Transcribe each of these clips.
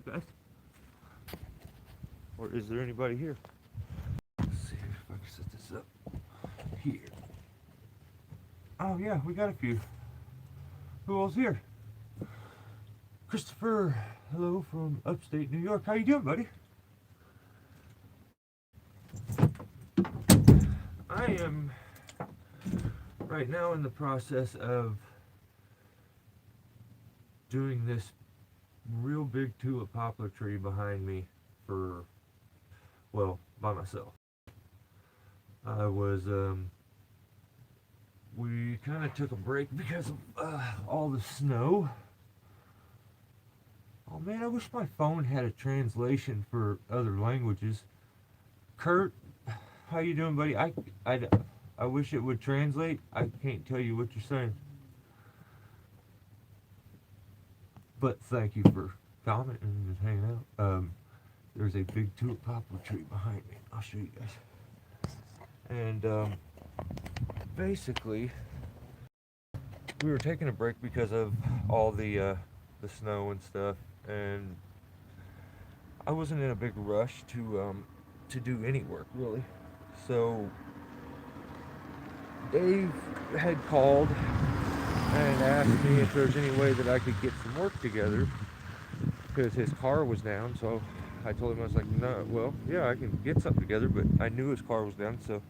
guys? Or is there anybody here? Let's see if I can set this up here. Oh yeah, we got a few. Who else here? Christopher, hello from upstate New York. How you doing, buddy? I am right now in the process of doing this real big tulip poplar tree behind me for, well, by myself. I was, we kind of took a break because of all the snow. Oh man, I wish my phone had a translation for other languages. Kurt, how you doing, buddy? I wish it would translate. I can't tell you what you're saying. But thank you for commenting and just hanging out. There's a big tulip poplar tree behind me. I'll show you guys. And basically, we were taking a break because of all the snow and stuff, and I wasn't in a big rush to do any work really. So Dave had called and asked me if there's any way that I could get some work together because his car was down. So I told him, I was like, no, well, yeah, I can get something together, but I knew his car was down, so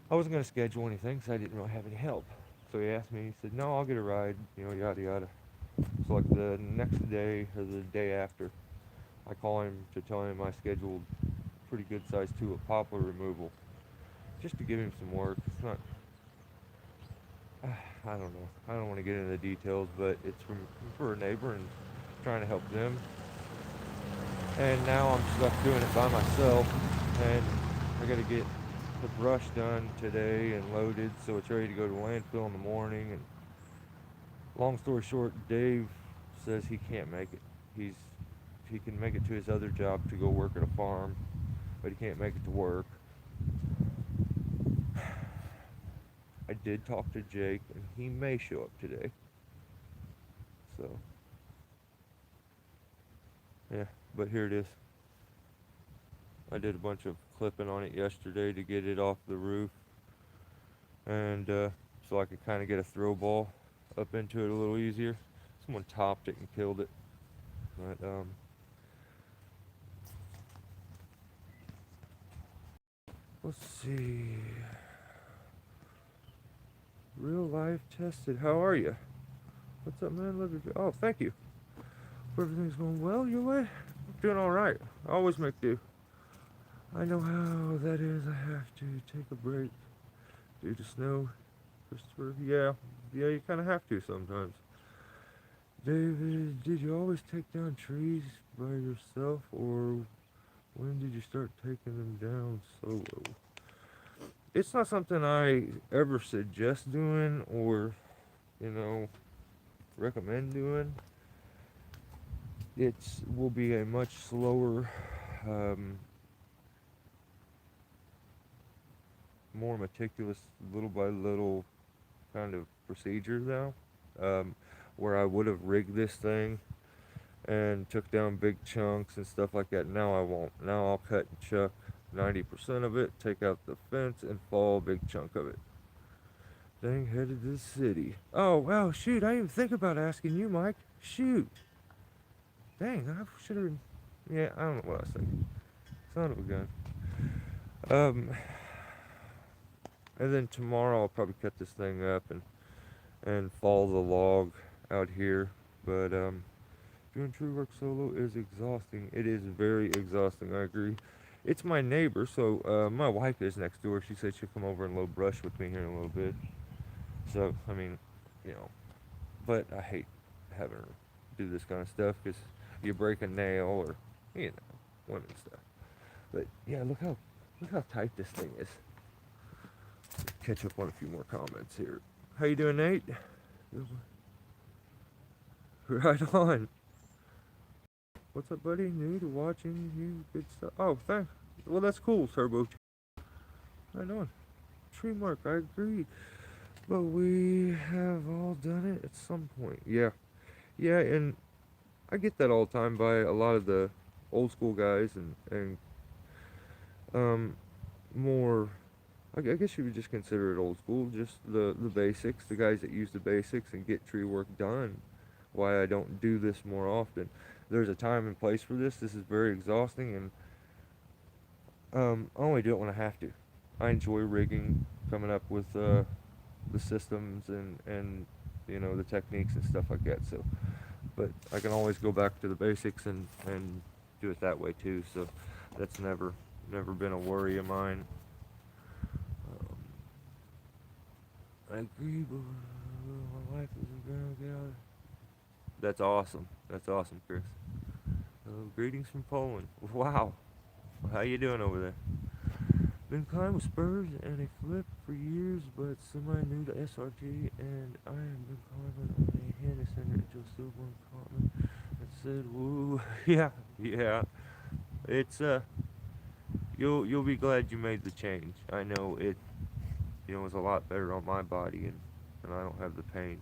I wasn't going to schedule anything because I didn't really have any help. So he asked me, he said, no, I'll get a ride, you know, yada yada. So like the next day or the day after, I call him to tell him I scheduled pretty good sized tulip poplar removal just to give him some work. It's not, I don't know, I don't want to get into the details, but it's for a neighbor and trying to help them. And now I'm stuck doing it by myself, and I got to get the brush done today and loaded so it's ready to go to landfill in the morning. And long story short, Dave says he can't make it. He can make it to his other job to go work at a farm, but he can't make it to work. I did talk to Jake, and he may show up today. So, yeah, but here it is. I did a bunch of clipping on it yesterday to get it off the roof, and so I could kind of get a throw ball up into it a little easier. Someone topped it and killed it, but let's see. Real life tested. How are you? What's up, man? Love your. Oh, thank you. Everything's going well your way? I'm doing all right. I always make do. I know how that is. I have to take a break due to snow. Christopher, yeah, you kind of have to sometimes. David, did you always take down trees by yourself, or when did you start taking them down solo? It's not something I ever suggest doing or, you know, recommend doing. It will be a much slower, more meticulous, little by little kind of procedure now, where I would have rigged this thing and took down big chunks and stuff like that. Now I won't. Now I'll cut and chuck 90% of it, take out the fence, and fall a big chunk of it. Dang, headed to the city. Oh, wow, shoot, I didn't even think about asking you, Mike. Shoot. Dang, I should have, yeah, I don't know what I was thinking. Son of a gun. And then tomorrow I'll probably cut this thing up and fall the log out here. But, doing tree work solo is exhausting. It is very exhausting, I agree. It's my neighbor, so my wife is next door. She said she'll come over and load brush with me here in a little bit. So, I mean, you know, but I hate having her do this kind of stuff because you break a nail or, you know, women stuff. But yeah, look how tight this thing is. Catch up on a few more comments here. How you doing, Nate? Right on. What's up, buddy? New to watching you. Good stuff. Oh, thanks. Well, that's cool, Turbo. Right on. Tree mark, I agree. But we have all done it at some point. Yeah. Yeah, and I get that all the time by a lot of the old school guys and um, more. I guess you would just consider it old school, just the basics, the guys that use the basics and get tree work done. Why I don't do this more often. There's a time and place for this. This is very exhausting, and I only do it when I have to. I enjoy rigging, coming up with the systems and the techniques and stuff like that. So, but I can always go back to the basics and do it that way too. So that's never been a worry of mine. Um, I agree, but my wife isn't gonna get out. That's awesome. That's awesome, Chris. Greetings from Poland. Wow. How you doing over there? Been climbing with spurs and a flip for years, but semi new to SRT, and I have been climbing on a hand extender until Stillborn caught me and said, "Woo, yeah, yeah." It's you'll be glad you made the change. I know it, was a lot better on my body, and I don't have the pains.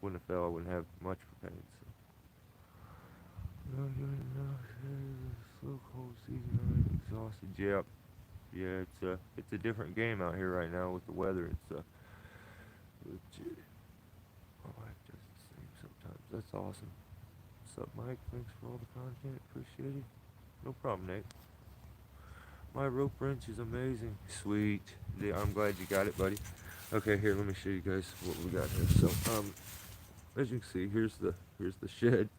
Wouldn't have fell, I wouldn't have much for pains. So. No, slow cold season. I'm exhausted. Yep. Yeah, it's a different game out here right now with the weather. It's legit. My wife does the same sometimes. That's awesome. What's up, Mike? Thanks for all the content. Appreciate it. No problem, Nate. My rope wrench is amazing. Sweet. Yeah, I'm glad you got it, buddy. Okay, here, let me show you guys what we got here. So, as you can see, here's the shed.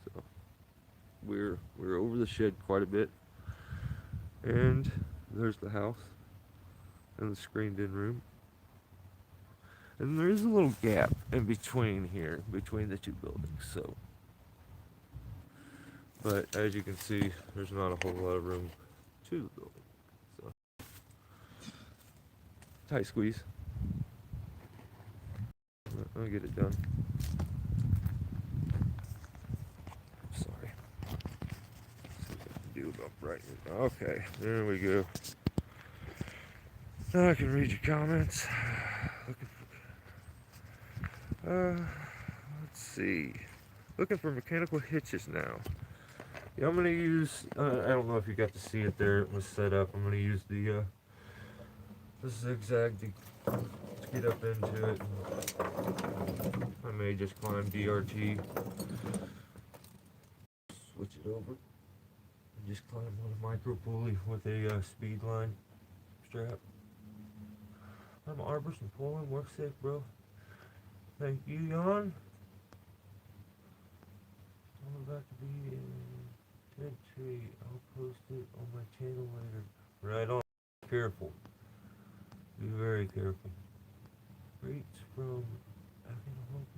So we're over the shed quite a bit, and there's the house and the screened-in room. And there is a little gap in between here, between the two buildings. So, but as you can see, there's not a whole lot of room to the building. So, tight squeeze. I'll get it done. Sorry. Let's see what I can do about brightening. Okay, there we go. Now I can read your comments. Looking for, let's see. Looking for mechanical hitches now. Yeah, I'm gonna use. I don't know if you got to see it there. It was set up. I'm gonna use the zigzag to get up into it. I may just climb DRT, switch it over, and just climb on a micro pulley with a speed line strap. I'm Arbors from Poland. Work safe, bro. Thank you, Jan. I'm about to be in Tent Tree. I'll post it on my channel later. Right on. Careful. Be very careful. Greets from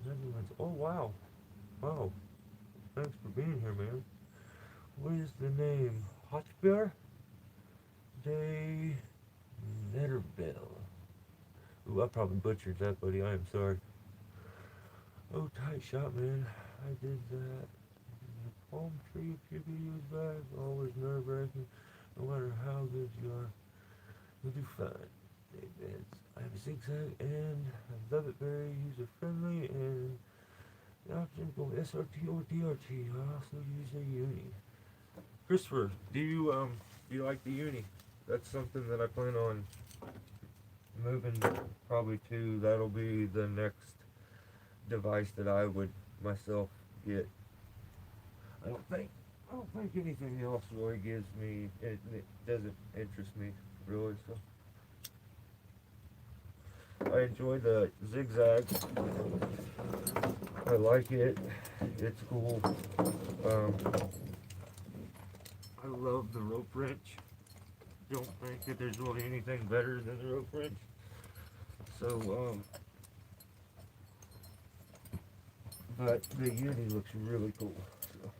Netherlands. Oh, wow. Wow. Thanks for being here, man. What is the name? Hotspur? De Netterbell. Ooh, I probably butchered that, buddy. I am sorry. Oh, tight shot, man. I did that. Palm tree a few videos back. Always nerve-wracking. No matter how good you are, you'll do fine. I have a zigzag and I love it, very user-friendly, and the option go SRT or DRT. I also use a uni. Christopher, do you like the uni? That's something that I plan on moving probably to. That'll be the next device that I would myself get. I don't think anything else really gives me it doesn't interest me really. So I enjoy the zigzag. I like it. It's cool. I love the rope wrench. Don't think that there's really anything better than the rope wrench. So, but the uni looks really cool. So.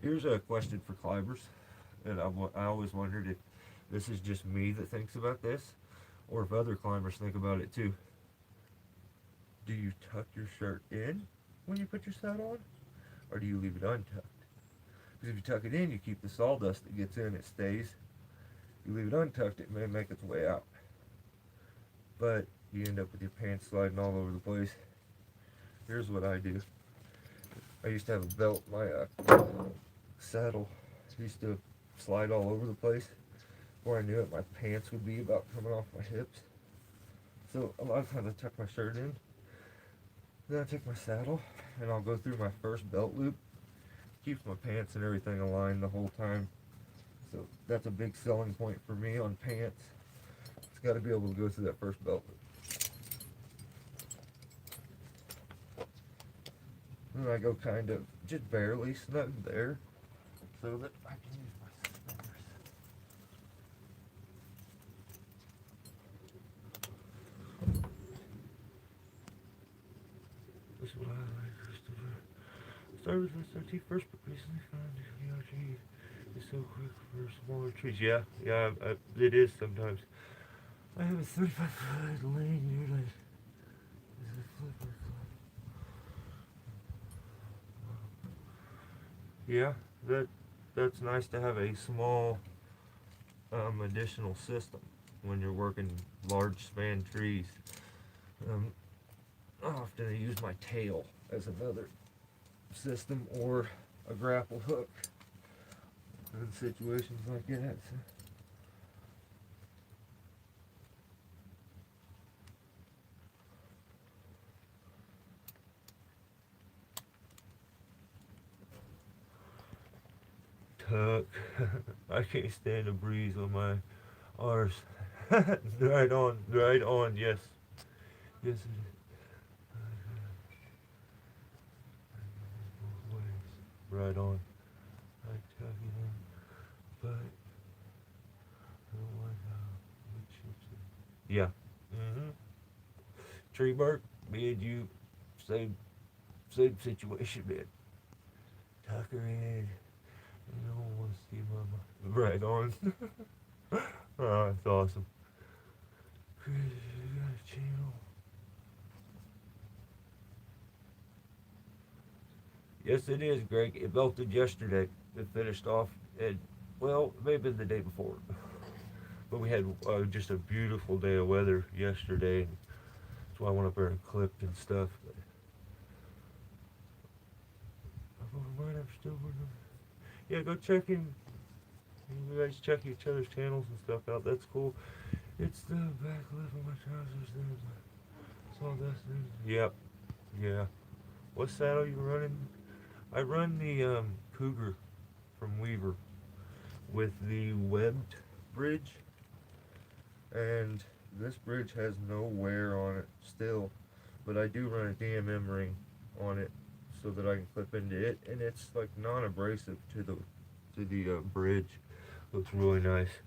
Here's a question for climbers, and I always wondered if this is just me that thinks about this, or if other climbers think about it too. Do you tuck your shirt in when you put your saddle on, or do you leave it untucked? Because if you tuck it in, you keep the sawdust that gets in, it stays. You leave it untucked, it may make its way out. But you end up with your pants sliding all over the place. Here's what I do. I used to have a belt, my saddle used to slide all over the place. Before I knew it, my pants would be about coming off my hips. So a lot of times I tuck my shirt in, then I take my saddle and I'll go through my first belt loop. Keeps my pants and everything aligned the whole time. So that's a big selling point for me on pants. It's got to be able to go through that first belt loop. And I go kind of just barely snug there so that I can use my suspenders. This is what I like, Christopher. Started with SRT first, but recently found VRG is so quick for smaller trees. Yeah, it is sometimes. I have a 35-foot lanyard. Is it flip or flip? Yeah, that's nice to have a small additional system when you're working large span trees. I often use my tail as another system or a grapple hook in situations like that. Tuck. I can't stand a breeze on my arse. Right on, yes. Yes, it is. Both ways. Right on. I tuck it in, but I don't like how it chips it. Yeah. Tree bark, me and you, same situation, man. Tuck her in. You don't want to see mama. Right on. Oh, that's awesome. Crazy, you got a channel. Yes, it is, Greg. It melted yesterday. It finished off, and well, it may have been the day before. But we had just a beautiful day of weather yesterday. And that's why I went up there and clipped and stuff. But I'm still working. Yeah, go check in. You guys check each other's channels and stuff out. That's cool. It's the back left of my trousers. There's sawdust. Yep. Yeah. What saddle you running? I run the Cougar from Weaver with the webbed bridge, and this bridge has no wear on it still, but I do run a DMM ring on it so that I can clip into it, and it's like non-abrasive to the bridge. Looks really nice.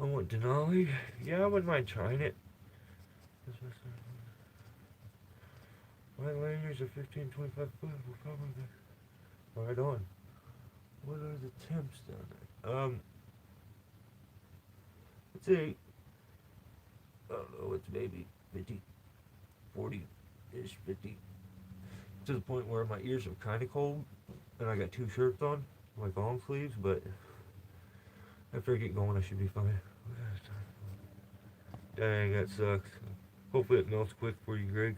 I want Denali. Yeah, I wouldn't mind trying it. My lanyards are 15, 25 foot. We'll probably be right on. What are the temps down there? Let's say, I don't know, it's maybe 50, 40-ish, 50. To the point where my ears are kind of cold, and I got 2 shirts on, like long sleeves, but after I get going, I should be fine. Dang, that sucks. Hopefully it melts quick for you, Greg.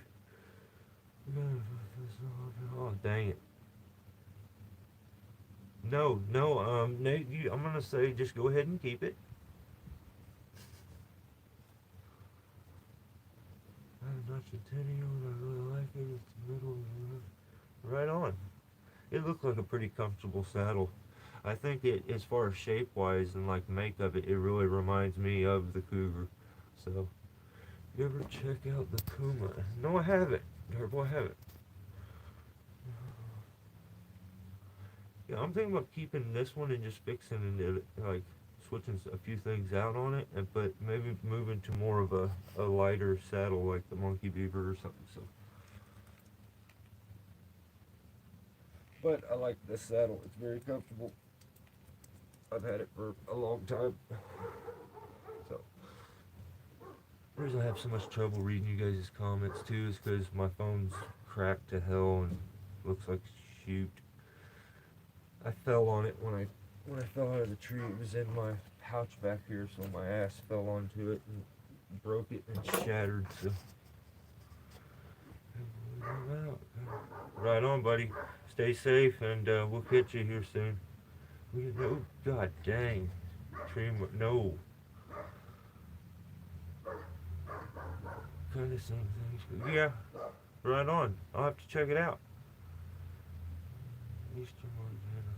Oh, dang it. No, Nate, I'm gonna say just go ahead and keep it. I'm not Centennial, I really like it. It's middle, right on. It looked like a pretty comfortable saddle. I think it, as far as shape-wise and like make of it, it really reminds me of the Cougar. So, you ever check out the Puma? No, I haven't. Turbo, I haven't. Yeah, I'm thinking about keeping this one and just fixing it, like switching a few things out on it, and but maybe moving to more of a lighter saddle like the Monkey Beaver or something. So, but I like this saddle. It's very comfortable. I've had it for a long time. So, the reason I have so much trouble reading you guys' comments too is because my phone's cracked to hell and looks like shoot. I fell on it when I fell out of the tree. It was in my pouch back here, so my ass fell onto it and broke it and shattered. So right on, buddy. Stay safe, and we'll catch you here soon. Oh, god dang. Tree, no. Kind of same things. Yeah, right on. I'll have to check it out. Eastern Montana.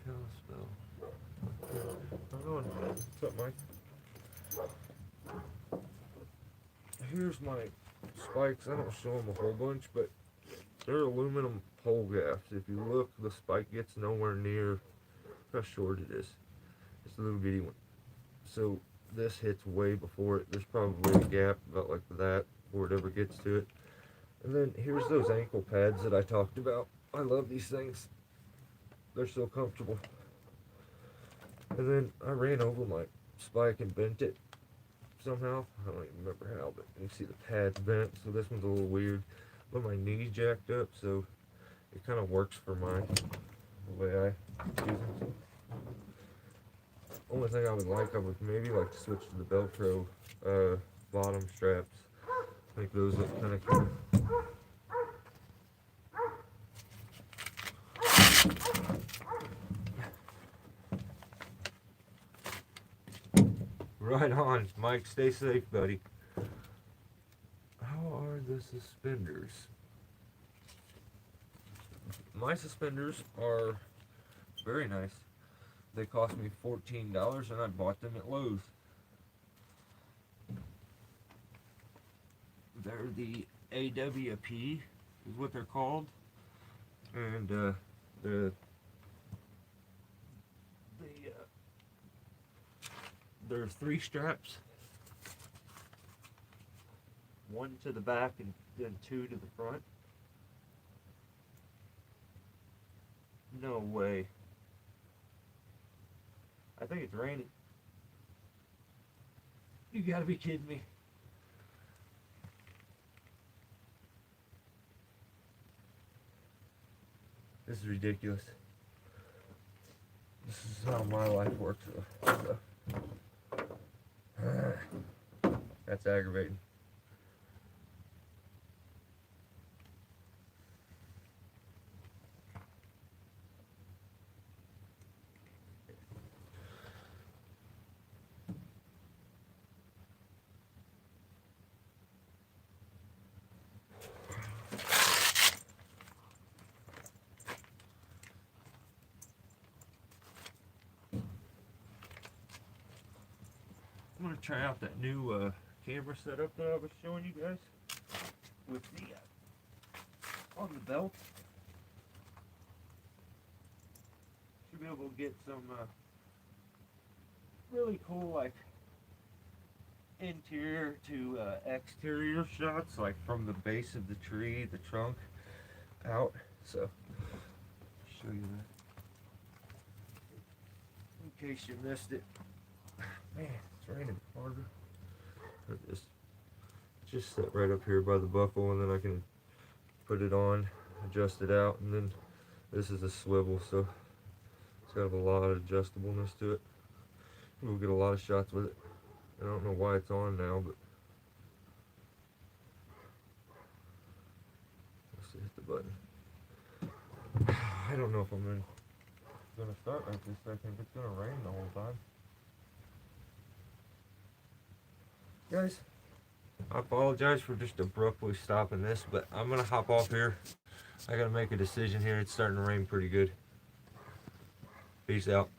Kalispell. Right on. What's up, Mike? Here's my spikes. I don't show them a whole bunch, but they're aluminum pole gaffs. If you look, the spike gets nowhere near how short it is. It's a little bitty one. So this hits way before it. There's probably a gap about like that before it ever gets to it. And then here's those ankle pads that I talked about. I love these things. They're so comfortable. And then I ran over my spike and bent it somehow. I don't even remember how, but you can see the pad's bent, so this one's a little weird. But my knee's jacked up, so it kind of works for the way I use them. Only thing I would maybe like to switch to the Velcro bottom straps. I think those look kind of cool. Right on, Mike. Stay safe, buddy. How are the suspenders? My suspenders are very nice. They cost me $14 and I bought them at Lowe's. They're the AWP is what they're called. And there are 3 straps. 1 to the back and then 2 to the front. No way. I think it's raining. You gotta be kidding me. This is ridiculous. This is how my life works. So. That's aggravating. I'm going to try out that new camera setup that I was showing you guys with the on the belt. Should be able to get some really cool like interior to exterior shots, like from the base of the tree, the trunk out. So show you that in case you missed it. Man, it's raining harder. Just set right up here by the buckle, and then I can put it on, adjust it out, and then this is a swivel, so it's got a lot of adjustableness to it. We'll get a lot of shots with it. I don't know why it's on now, but let's hit the button. I don't know if I'm gonna start like this. I think it's gonna rain the whole time. Guys, I apologize for just abruptly stopping this, but I'm gonna hop off here. I gotta make a decision here. It's starting to rain pretty good. Peace out.